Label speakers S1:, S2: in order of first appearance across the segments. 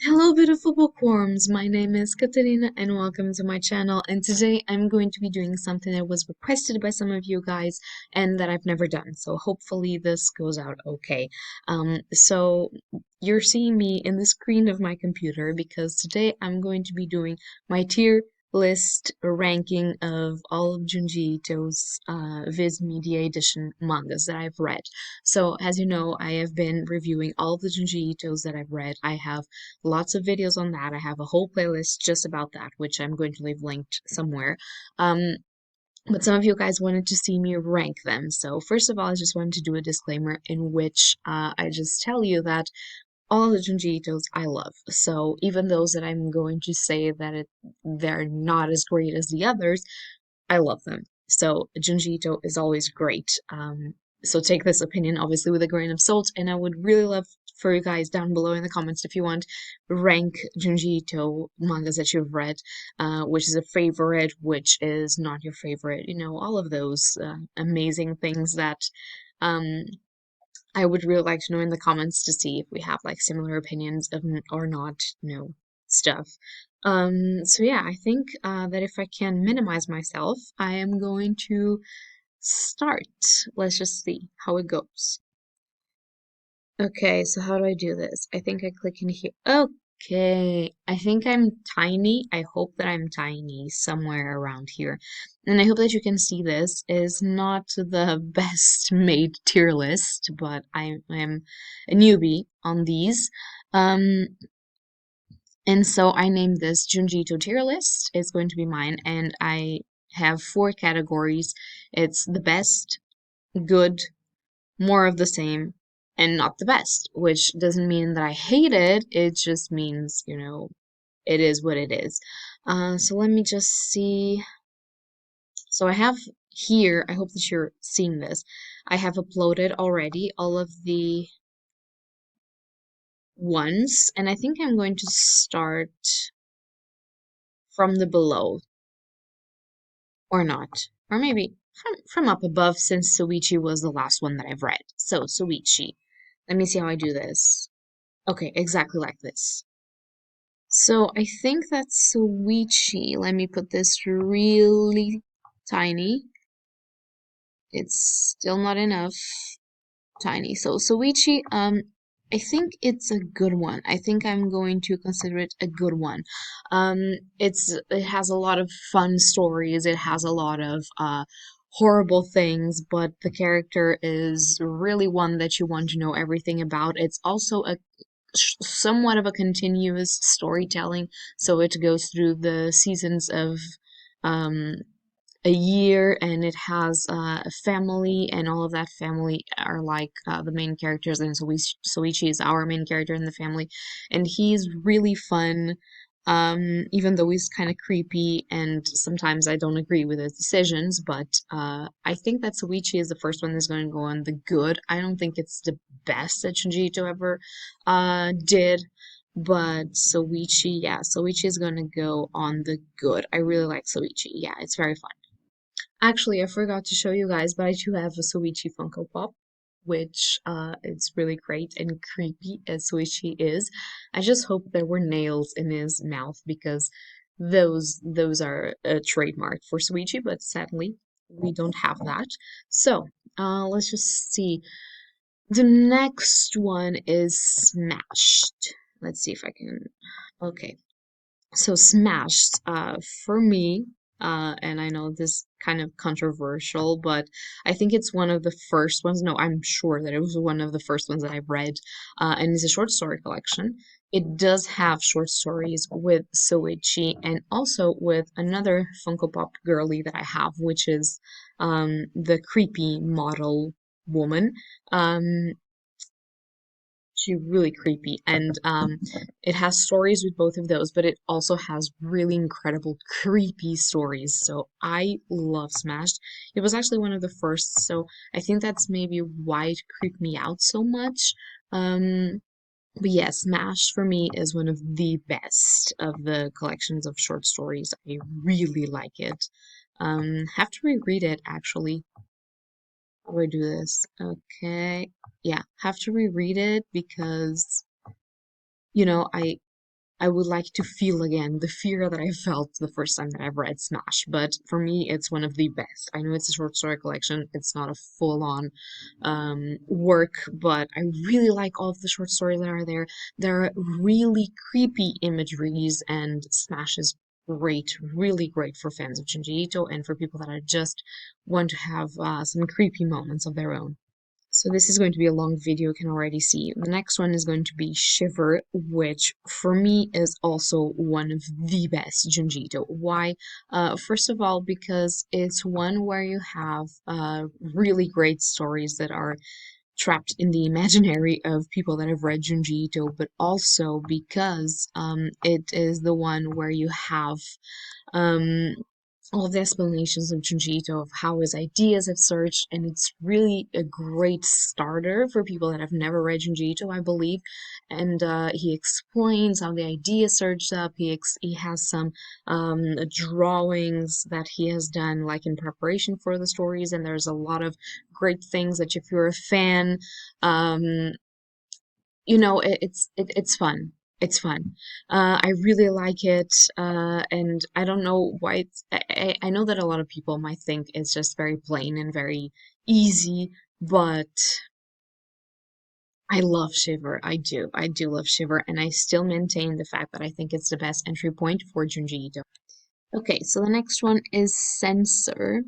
S1: Hello, beautiful bookworms. My name is Katarina, and welcome to my channel. And today I'm going to be doing something that was requested by some of you guys and that I've never done. So hopefully this goes out okay. So you're seeing me in the screen of my computer because today I'm going to be doing my tier list ranking of all of Junji Ito's Viz Media Edition mangas that I've read. So as you know, I have been reviewing all of the Junji Itos that I've read. I have lots of videos on that. I have a whole playlist just about that, which I'm going to leave linked somewhere. Um, but some of you guys wanted to see me rank them. So first of all, I just wanted to do a disclaimer in which I just tell you that all the Junji Itos I love. So even those that I'm going to say that they're not as great as the others, I love them. So Junji Ito is always great. So take this opinion obviously with a grain of salt, and I would really love for you guys down below in the comments if you want rank Junji Ito mangas that you've read, which is a favorite, which is not your favorite, all of those amazing things that um, I would really like to know in the comments to see if we have like similar opinions of or not, stuff. So yeah, I think that if I can minimize myself, I am going to start. Let's just see how it goes. Okay, so how do I do this? I think I click in here. Okay, I think I'm tiny. I hope that I'm tiny somewhere around here. And I hope that you can see this is not the best made tier list, but I am a newbie on these. Um, and so I named this Junji Ito tier list. It's going to be mine, and I have four categories. It's the best, good, more of the same, and not the best, which doesn't mean that I hate it. It just means, it is what it is. So let me just see. So I have here, I hope that you're seeing this. I have uploaded already all of the ones, and I think I'm going to start from the below, or not. Or maybe from up above, since Soichi was the last one that I've read. So, Soichi. Let me see how I do this. Okay, exactly like this. So I think that's Soichi. Let me put this really tiny. It's still not enough tiny. So Soichi, I think it's a good one. I think I'm going to consider it a good one. It has a lot of fun stories. It has a lot of horrible things, but the character is really one that you want to know everything about. It's also a somewhat of a continuous storytelling, so it goes through the seasons of um, a year, and it has a family, and all of that family are like the main characters, and Soichi is our main character in the family, and he's really fun. Even though he's kind of creepy, and sometimes I don't agree with his decisions, but I think that Soichi is the first one that's going to go on the good. I don't think it's the best that Junji Ito ever did, but Soichi, yeah, Soichi is going to go on the good. I really like Soichi. Yeah, it's very fun. Actually, I forgot to show you guys, but I do have a Soichi Funko Pop, which it's really great and creepy as Soichi is. I just hope there were nails in his mouth because those are a trademark for Soichi, but sadly we don't have that. So let's just see. The next one is Smashed. Let's see if I can. Okay, so Smashed, for me, and I know this kind of controversial, but I think it's one of the first ones. No, I'm sure that it was one of the first ones that I read, and it's a short story collection. It does have short stories with Soichi and also with another Funko Pop girly that I have, which is the creepy model woman. Um, She's really creepy, and it has stories with both of those, but it also has really incredible creepy stories. So I love Smashed. It was actually one of the first, so I think that's maybe why it creeped me out so much. But yeah, Smashed for me is one of the best of the collections of short stories. I really like it. Have to reread it actually. How do I do this? Okay. Yeah, have to reread it because I I would like to feel again the fear that I felt the first time that I've read Smash. But for me, it's one of the best. I know it's a short story collection, it's not a full-on work, but I really like all of the short stories that are there. There are really creepy imageries, and Smash is great, really great for fans of Junji Ito and for people that are just want to have some creepy moments of their own. So this is going to be a long video, you can already see. The next one is going to be Shiver, which for me is also one of the best Junji Ito. Why? First of all, because it's one where you have really great stories that are trapped in the imaginary of people that have read Junji Ito, but also because it is the one where you have um, all of the explanations of Junji Ito of how his ideas have surged, and it's really a great starter for people that have never read Junji Ito, I believe. And he explains how the idea surged up. He has some drawings that he has done, like in preparation for the stories, and there's a lot of great things that if you're a fan, um, it's fun. It's fun. I really like it, and I don't know why I know that a lot of people might think it's just very plain and very easy, but I love Shiver. I do. I do love Shiver, and I still maintain the fact that I think it's the best entry point for Junji Ito. Okay, so the next one is Censor,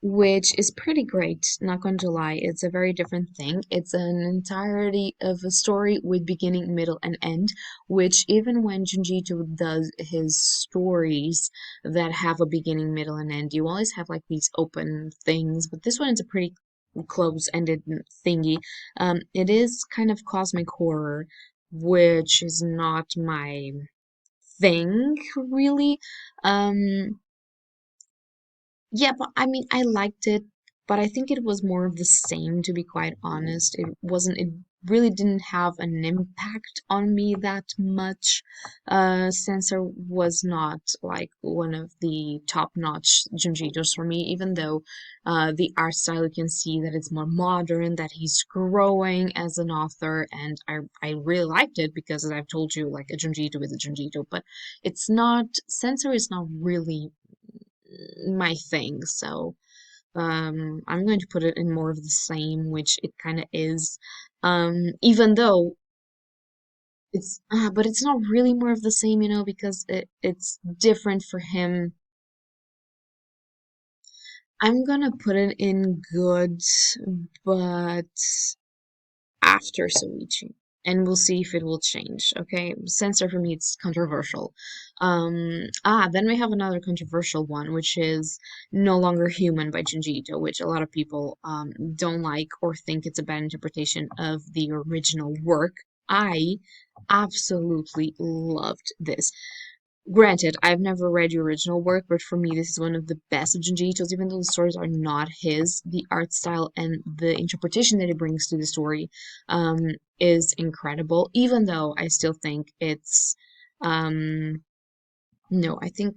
S1: which is pretty great, not going to lie. It's a very different thing. It's an entirety of a story with beginning, middle, and end, which even when Junji Ito does his stories that have a beginning, middle, and end, you always have like these open things, but this one is a pretty close-ended thingy. It is kind of cosmic horror, which is not my thing, really. Um, yeah, but I mean, I liked it, but I think it was more of the same, to be quite honest. It really didn't have an impact on me that much. Sensor was not like one of the top-notch Junji Itos for me, even though the art style, you can see that it's more modern, that he's growing as an author, and I really liked it because, as I've told you, like a Junji Ito is a Junji Ito, but it's not, Sensor is not really my thing. So I'm going to put it in more of the same, which it kind of is. Even though but it's not really more of the same, because it's different for him. I'm gonna put it in good, but after Soichi. And we'll see if it will change. Okay, censor for me it's controversial. Then we have another controversial one, which is No Longer Human by Junji Ito, which a lot of people don't like or think it's a bad interpretation of the original work. I absolutely loved this. Granted, I've never read the original work, but for me, this is one of the best of Junji Ito's, even though the stories are not his. The art style and the interpretation that he brings to the story is incredible, even though I still think it's, no, I think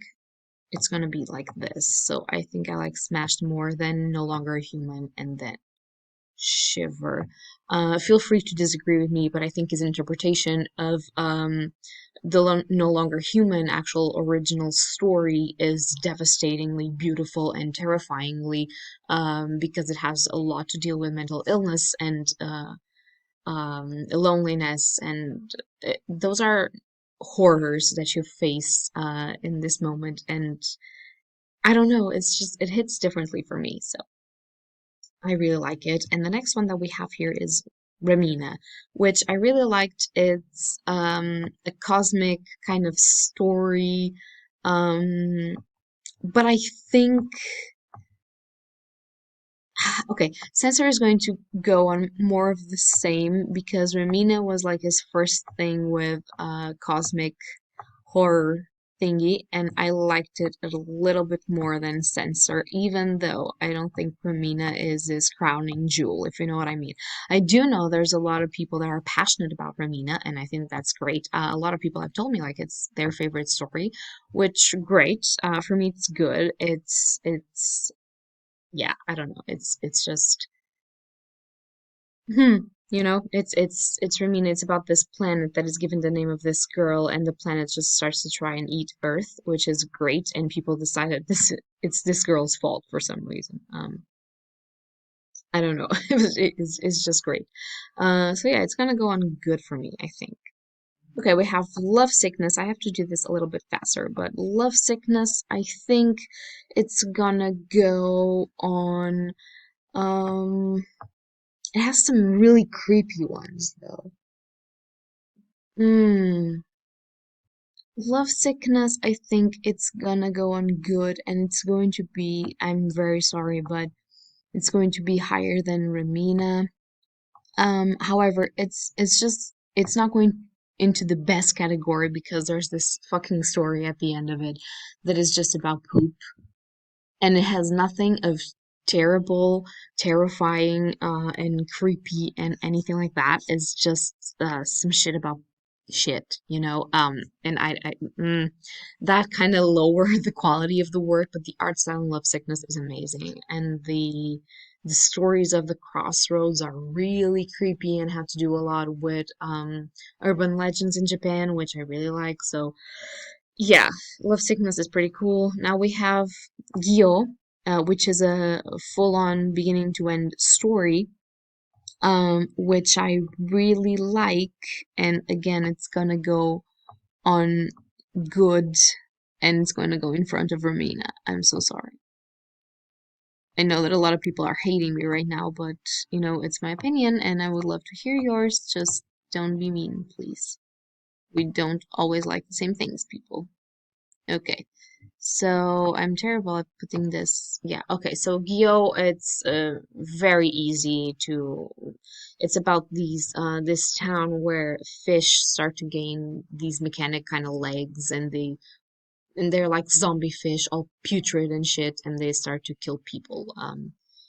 S1: it's gonna be like this. So I think I like Smashed more than No Longer a Human and then Shiver. Feel free to disagree with me, but I think his interpretation of No Longer Human actual original story is devastatingly beautiful and terrifyingly, because it has a lot to deal with mental illness and loneliness, and those are horrors that you face in this moment, and I don't know, it's just, it hits differently for me, so I really like it. And the next one that we have here is Remina, which I really liked. It's a cosmic kind of story. Um, but I think, okay, Censor is going to go on more of the same because Remina was like his first thing with cosmic horror thingy, and I liked it a little bit more than Censor, even though I don't think Romina is his crowning jewel, if you know what I mean. I do know there's a lot of people that are passionate about Romina, and I think that's great. A lot of people have told me like it's their favorite story, which great. For me, it's good. It's yeah, I don't know. It's just. You know, it's I mean, it's about this planet that is given the name of this girl, and the planet just starts to try and eat Earth, which is great, and people decided it's this girl's fault for some reason. I don't know. It's just great. So yeah, it's gonna go on good for me, I think. Okay, we have love sickness. I have to do this a little bit faster, but love sickness, I think it's gonna go on. Um, it has some really creepy ones though. Hmm. Love sickness, I think it's gonna go on good, and it's going to be, I'm very sorry, but it's going to be higher than Ramina. However, it's just it's not going into the best category because there's this fucking story at the end of it that is just about poop, and it has nothing of terrible, terrifying, and creepy and anything like that. It's just some shit about shit, you know. And that kind of lowered the quality of the work, but the art style in Love Sickness is amazing, and the stories of the crossroads are really creepy and have to do a lot with urban legends in Japan, which I really like. So yeah, Love Sickness is pretty cool. Now we have Gyo, which is a full-on beginning to end story, which I really like. And again, it's gonna go on good, and it's gonna go in front of Romina. I'm so sorry. I know that a lot of people are hating me right now, but you know, it's my opinion, and I would love to hear yours. Just don't be mean, please. We don't always like the same things, people. Okay. So I'm terrible at putting this. Yeah, okay. So Gyo, it's very easy to. It's about this town where fish start to gain these mechanic kind of legs, and they're like zombie fish, all putrid and shit, and they start to kill people.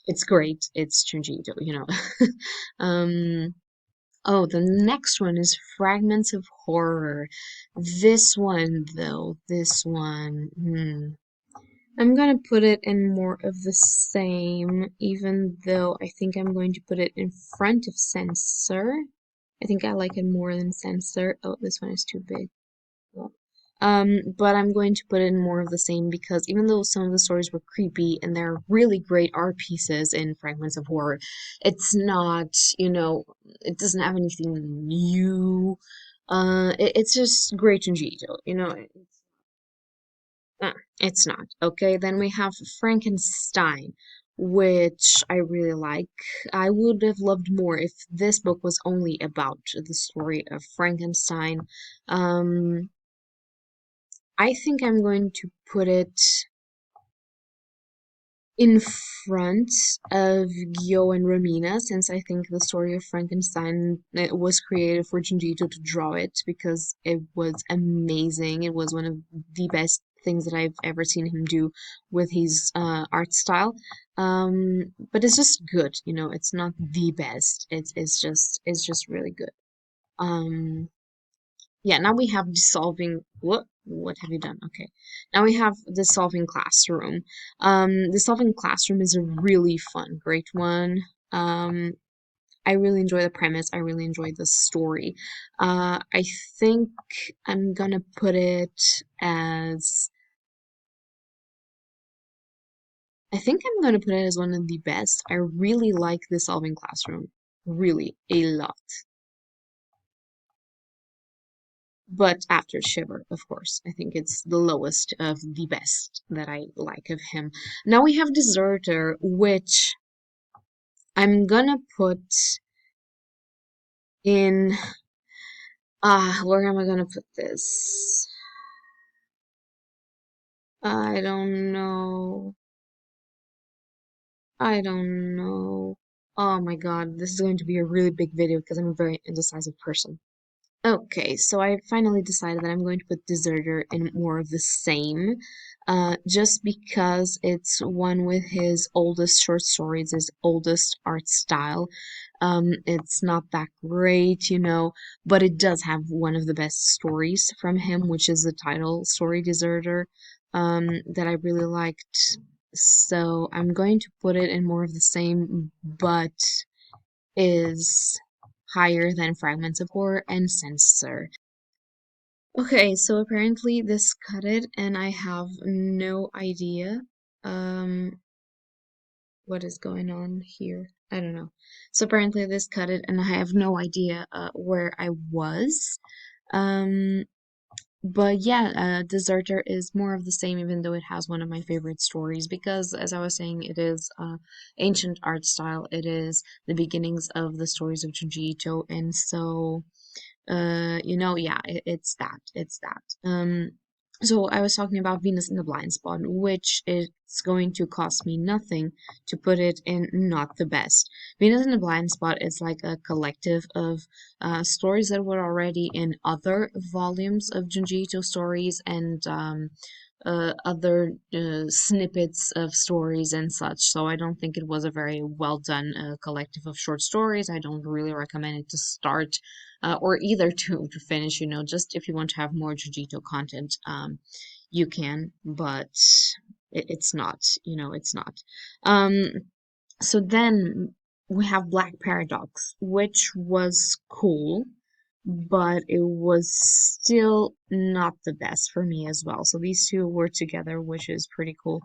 S1: It's great. It's Junji Ito, you know. um. Oh, the next one is Fragments of Horror. This one, though, this one, I'm gonna put it in more of the same, even though I think I'm going to put it in front of Censor. I think I like it more than Censor. Oh, this one is too big. Well, but I'm going to put in more of the same because even though some of the stories were creepy and they're really great art pieces in Fragments of Horror, it's not, you know, it doesn't have anything new. It's just great Junji Ito, you know. It's not. Okay, then we have Frankenstein, which I really like. I would have loved more if this book was only about the story of Frankenstein. Um, I think I'm going to put it in front of Gyo and Romina, since I think the story of Frankenstein was created for Junji Ito to draw it because it was amazing. It was one of the best things that I've ever seen him do with his art style. But it's just good, you know. It's not the best. It's just really good. Um, yeah, now we have dissolving. What have you done? Okay. Now we have dissolving classroom. Dissolving classroom is a really fun, great one. Um, I really enjoy the premise. I really enjoy the story. I think I'm gonna put it as. I think I'm gonna put it as one of the best. I really like dissolving classroom. Really, a lot. But after Shiver, of course, I think it's the lowest of the best that I like of him. Now we have Deserter, which I'm gonna put in. Where am I gonna put this? I don't know. I don't know. Oh my god, this is going to be a really big video because I'm a very indecisive person. Okay, so I finally decided that I'm going to put Deserter in more of the same, just because it's one with his oldest short stories, his oldest art style. It's not that great, you know, but it does have one of the best stories from him, which is the title story, Deserter, that I really liked. So I'm going to put it in more of the same, but is higher than Fragments of Horror and Censor. Okay, so apparently this cut it, and I have no idea um what is going on here. I don't know. So apparently this cut it, and I have no idea where I was. Um, but yeah, Deserter is more of the same, even though it has one of my favorite stories, because as I was saying, it is ancient art style. It is the beginnings of the stories of Junji Ito, and so yeah, it's that. It's that. So I was talking about Venus in the Blind Spot, which it's going to cost me nothing to put it in not the best. Venus in the Blind Spot is like a collective of stories that were already in other volumes of Junji Ito stories, and other snippets of stories and such. So I don't think it was a very well done collective of short stories. I don't really recommend it to start or either to finish. Just if you want to have more Jujito content, you can, but it's not. It's not. Um, so then we have Black Paradox, which was cool, but it was still not the best for me as well. So these two were together, which is pretty cool.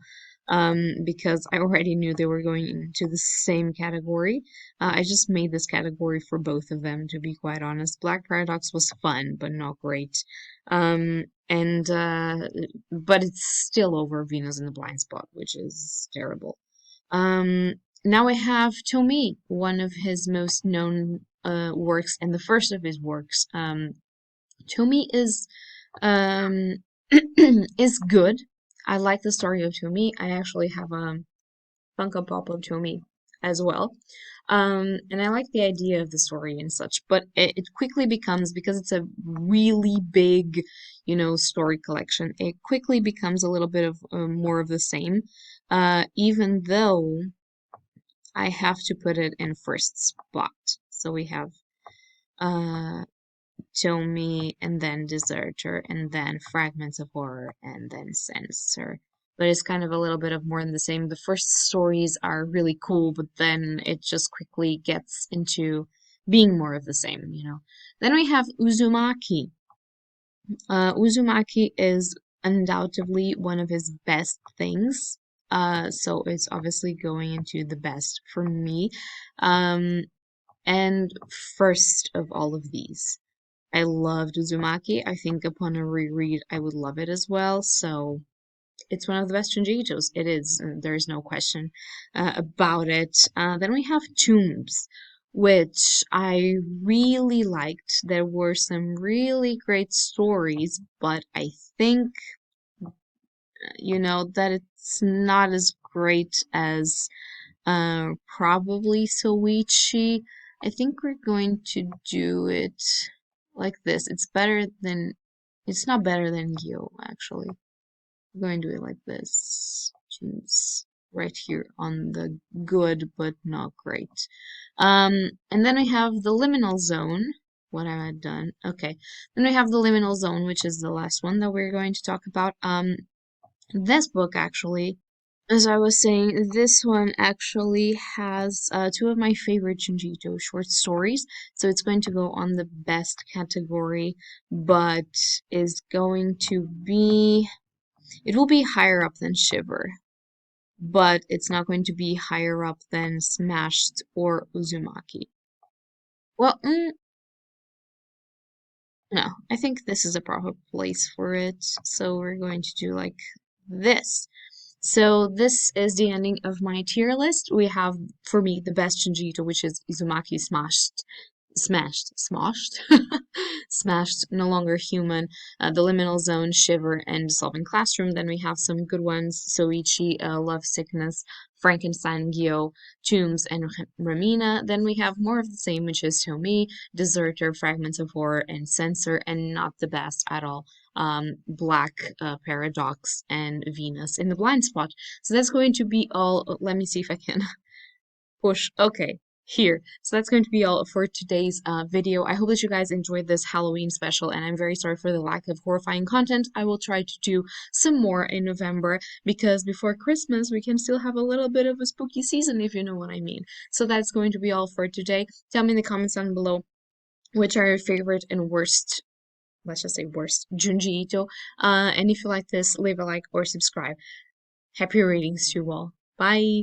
S1: Because I already knew they were going into the same category. I just made this category for both of them, to be quite honest. Black Paradox was fun, but not great. And but it's still over Venus in the Blind Spot, which is terrible. Um, Now I have Tomi, one of his most known works, and the first of his works. Tomi is um, is good. I like the story of Tomi. I actually have a Funko Pop of Tomi as well. And I like the idea of the story and such, but it quickly becomes, because it's a really big, story collection, it quickly becomes a little bit of more of the same. Even though I have to put it in first spot. So we have uh Tomi, and then Deserter, and then Fragments of Horror, and then Censor. But it's kind of a little bit of more than the same. The first stories are really cool, but then it just quickly gets into being more of the same. Then we have Uzumaki. Uzumaki is undoubtedly one of his best things. So it's obviously going into the best for me. And first of all of these. I loved Uzumaki. I think upon a reread, I would love it as well. So it's one of the best Junji Ito's. It is. There is no question about it. Then we have Tombs, which I really liked. There were some really great stories, but I think, that it's not as great as probably Soichi. I think we're going to do it like this. It's not better than Gyo, actually. We're going to do it like this. Choose right here on the good but not great. And then we have the liminal zone. What I had done. Okay. Then we have the liminal zone, which is the last one that we're going to talk about. This book actually, as I was saying, this one actually has two of my favorite Junji Ito short stories, so it's going to go on the best category, but is going to be, it will be higher up than Shiver, but it's not going to be higher up than Smashed or Uzumaki. Well, no, I think this is a proper place for it, so we're going to do like this. So this is the ending of my tier list. We have, for me, the best Junji Ito, which is Izumaki Smashed, Smashed, No Longer Human, The Liminal Zone, Shiver, and Solving Classroom. Then we have some good ones, Soichi, Love Sickness, Frankenstein, Gyo, Tombs, and Ramina. Then we have more of the same, which is Tomi, Deserter, Fragments of Horror, and Censor, and not the best at all. Black Paradox, and Venus in the Blind Spot. So that's going to be all. Let me see if I can push. Okay, here. So that's going to be all for today's video. I hope that you guys enjoyed this Halloween special, and I'm very sorry for the lack of horrifying content. I will try to do some more in November, because before Christmas we can still have a little bit of a spooky season, if you know what I mean. So that's going to be all for today. Tell me in the comments down below, which are your favorite and worst, let's just say worst, Junji Ito. And if you like this, leave a like or subscribe. Happy readings to you all. Bye.